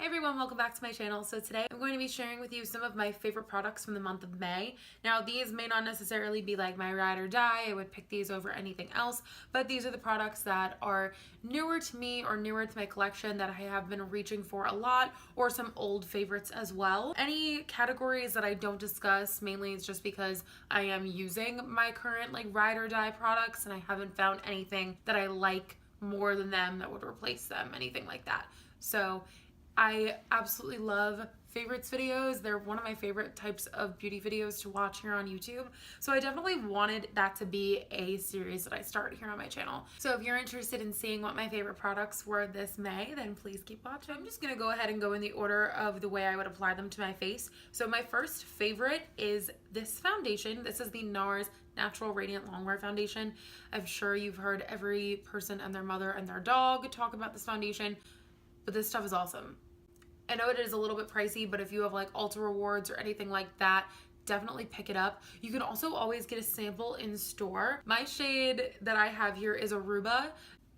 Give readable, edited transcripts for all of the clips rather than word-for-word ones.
Hey everyone, welcome back to my channel. So today I'm going to be sharing with you some of my favorite products from the month of May. Now these may not necessarily be like my ride or die, I would pick these over anything else, but these are the products that are newer to me or newer to my collection that I have been reaching for a lot, or some old favorites as well. Any categories that I don't discuss, mainly it's just because I am using my current like ride or die products and I haven't found anything that I like more than them that would replace them, anything like that. So I absolutely love favorites videos. They're one of my favorite types of beauty videos to watch here on YouTube. So I definitely wanted that to be a series that I start here on my channel. So if you're interested in seeing what my favorite products were this May, then please keep watching. I'm just gonna go ahead and go in the order of the way I would apply them to my face. So my first favorite is this foundation. This is the Nars Natural Radiant Longwear Foundation. I'm sure you've heard every person and their mother and their dog talk about this foundation, but this stuff is awesome. I know it is a little bit pricey, but if you have like Ulta rewards or anything like that, definitely pick it up. You can also always get a sample in store. My shade that I have here is Aruba.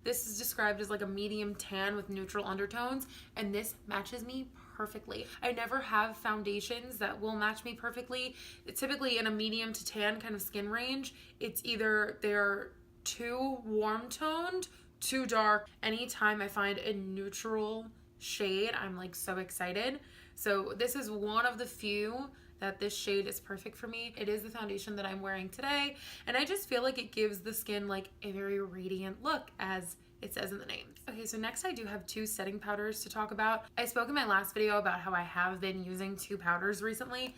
This is described as like a medium tan with neutral undertones, and this matches me perfectly. I never have foundations that will match me perfectly. It's typically in a medium to tan kind of skin range. It's either they're too warm toned, too dark. Anytime I find a neutral shade, I'm like so excited. So this is one of the few that this shade is perfect for me. It is the foundation that I'm wearing today, and I just feel like it gives the skin like a very radiant look, as it says in the name. Okay, so next I do have two setting powders to talk about. I spoke in my last video about how I have been using two powders recently,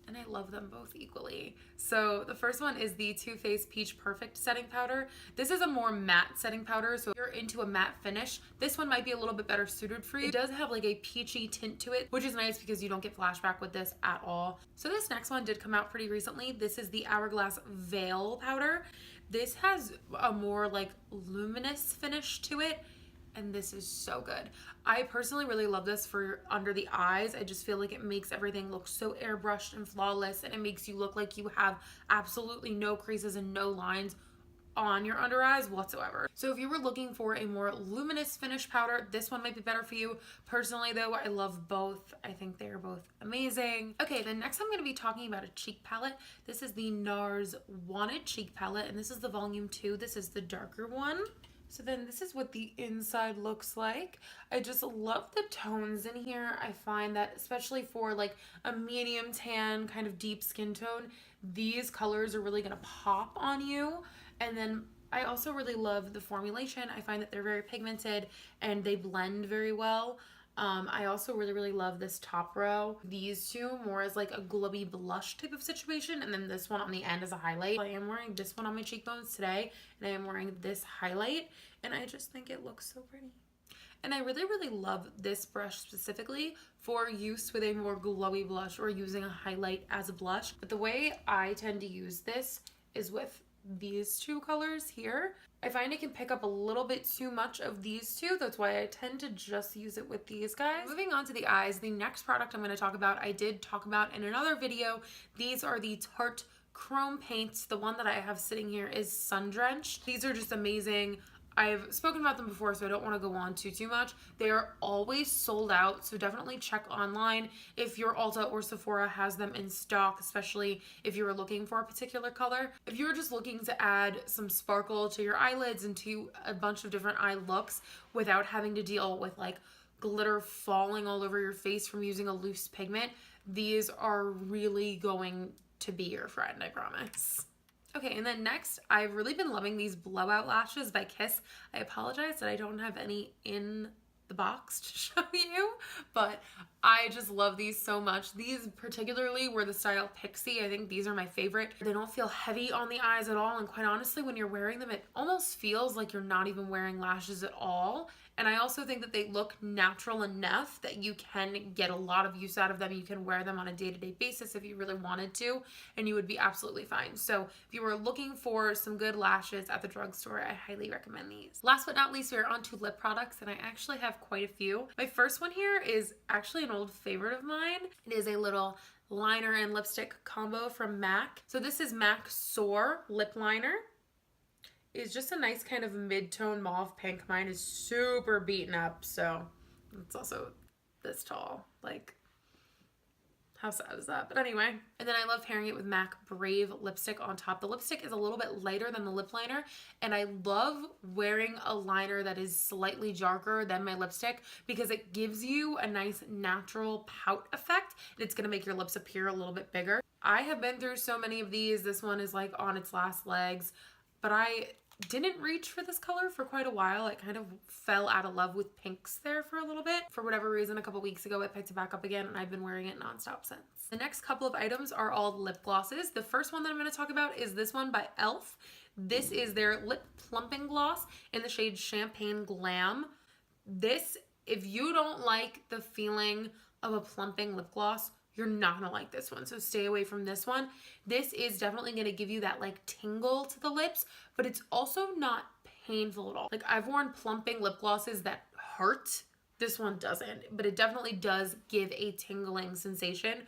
and I love them both equally. So the first one is the Too Faced Peach Perfect Setting Powder. This is a more matte setting powder, so if you're into a matte finish, this one might be a little bit better suited for you. It does have like a peachy tint to it, which is nice because you don't get flashback with this at all. So this next one did come out pretty recently. This is the Hourglass Veil Powder. This has a more like luminous finish to it, and this is so good. I personally really love this for under the eyes. I just feel like it makes everything look so airbrushed and flawless, and it makes you look like you have absolutely no creases and no lines on your under eyes whatsoever. So if you were looking for a more luminous finish powder, this one might be better for you. Personally though, I love both. I think they are both amazing. Okay, then next I'm going to be talking about a cheek palette. This is the Nars Wanted Cheek Palette, and this is the volume 2. This is the darker one. So then this is what the inside looks like. I just love the tones in here. I find that especially for like a medium tan kind of deep skin tone, these colors are really gonna pop on you. And then I also really love the formulation. I find that they're very pigmented and they blend very well. I also really love this top row. These two more as like a glowy blush type of situation, and then this one on the end as a highlight. I am wearing this one on my cheekbones today, and I am wearing this highlight, and I just think it looks so pretty. And I really love this brush specifically for use with a more glowy blush or using a highlight as a blush. But the way I tend to use this is with these two colors here. I find it can pick up a little bit too much of these two. That's why I tend to just use it with these guys. Moving on to the eyes, the next product I'm going to talk about, I did talk about in another video. These are the Tarte Chrome Paints. The one that I have sitting here is Sun Drenched. These are just amazing. I've spoken about them before, so I don't want to go on too much. They are always sold out, so definitely check online if your Ulta or Sephora has them in stock, especially if you were looking for a particular color. If you're just looking to add some sparkle to your eyelids and to a bunch of different eye looks without having to deal with like glitter falling all over your face from using a loose pigment, these are really going to be your friend, I promise. Okay, and then next, I've really been loving these blowout lashes by Kiss. I apologize that I don't have any in the box to show you, but I just love these so much. These particularly were the style Pixie. I think these are my favorite. They don't feel heavy on the eyes at all, and quite honestly, when you're wearing them, it almost feels like you're not even wearing lashes at all. And I also think that they look natural enough that you can get a lot of use out of them. You can wear them on a day-to-day basis if you really wanted to, and you would be absolutely fine. So if you were looking for some good lashes at the drugstore, I highly recommend these. Last but not least, we're on to lip products, and I actually have quite a few. My first one here is actually an old favorite of mine. It is a little liner and lipstick combo from MAC. So this is MAC Soar Lip Liner. Is just a nice kind of mid-tone mauve pink. Mine is super beaten up, so it's also this tall. Like, how sad is that? But anyway, and then I love pairing it with MAC Brave lipstick on top. The lipstick is a little bit lighter than the lip liner, and I love wearing a liner that is slightly darker than my lipstick because it gives you a nice natural pout effect. It's gonna make your lips appear a little bit bigger. I have been through so many of these. This one is like on its last legs, but I didn't reach for this color for quite a while. I kind of fell out of love with pinks there for a little bit. For whatever reason, a couple weeks ago, I picked it back up again, and I've been wearing it nonstop since. The next couple of items are all lip glosses. The first one that I'm going to talk about is this one by e.l.f. This is their lip plumping gloss in the shade Champagne Glam. This, if you don't like the feeling of a plumping lip gloss, you're not gonna like this one, so stay away from this one. This is definitely gonna give you that like tingle to the lips, but it's also not painful at all. Like, I've worn plumping lip glosses that hurt. This one doesn't, but it definitely does give a tingling sensation.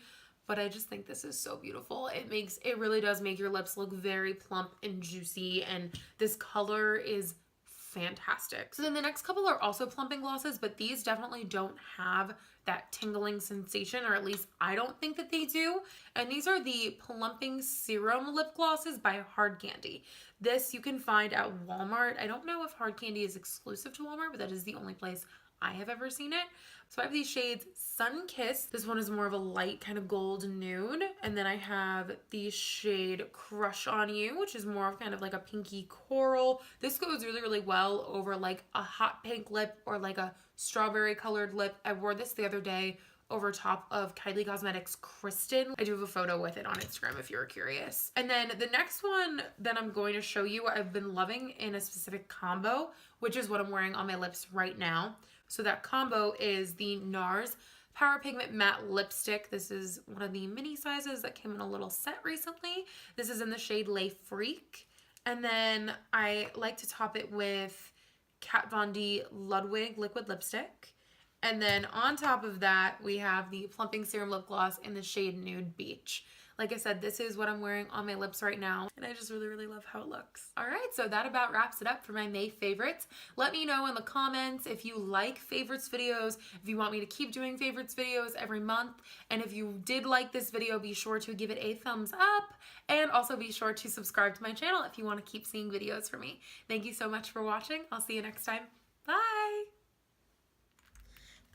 But I just think this is so beautiful. It really does make your lips look very plump and juicy, and this color is fantastic. So then the next couple are also plumping glosses, but these definitely don't have that tingling sensation, or at least I don't think that they do. And these are the Plumping Serum Lip Glosses by Hard Candy. This you can find at Walmart. I don't know if Hard Candy is exclusive to Walmart, but that is the only place I have ever seen it. So I have these shades Sun Kiss. This one is more of a light kind of gold nude. And then I have the shade Crush on You, which is more of kind of like a pinky coral. This goes really, really well over like a hot pink lip or like a strawberry colored lip. I wore this the other day over top of Kylie Cosmetics Kristen. I do have a photo with it on Instagram if you're curious. And then the next one that I'm going to show you, I've been loving in a specific combo, which is what I'm wearing on my lips right now. So that combo is the Nars Power Pigment Matte Lipstick. This is one of the mini sizes that came in a little set recently. This is in the shade Les Freak. And then I like to top it with Kat Von D Ludwig Liquid Lipstick. And then on top of that, we have the Plumping Serum Lip Gloss in the shade Nude Beach. Like I said, this is what I'm wearing on my lips right now, and I just really, really love how it looks. All right, so that about wraps it up for my May favorites. Let me know in the comments if you like favorites videos, if you want me to keep doing favorites videos every month, and if you did like this video, be sure to give it a thumbs up, and also be sure to subscribe to my channel if you want to keep seeing videos from me. Thank you so much for watching. I'll see you next time. Bye!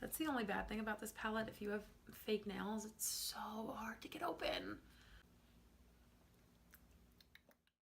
That's the only bad thing about this palette. If you have fake nails, it's so hard to get open.